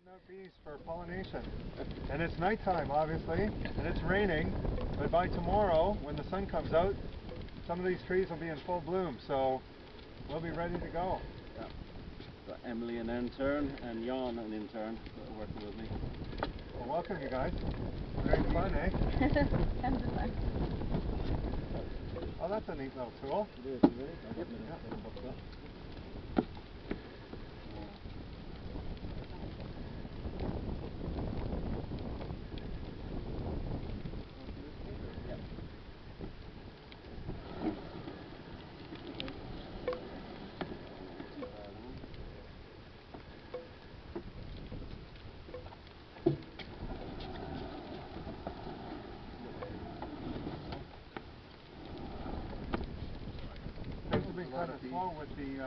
Out bees for pollination. And it's nighttime, obviously, and it's raining, but by tomorrow, when the sun comes out, some of these trees will be in full bloom, so we'll be ready to go. Yeah. So Emily, an intern, and Jan, an intern, working with me. Well, welcome, you guys. Great fun, eh? Tons of fun. Oh, that's a neat little tool. It is, really? Yep. Yeah. Things have been kind of slow with the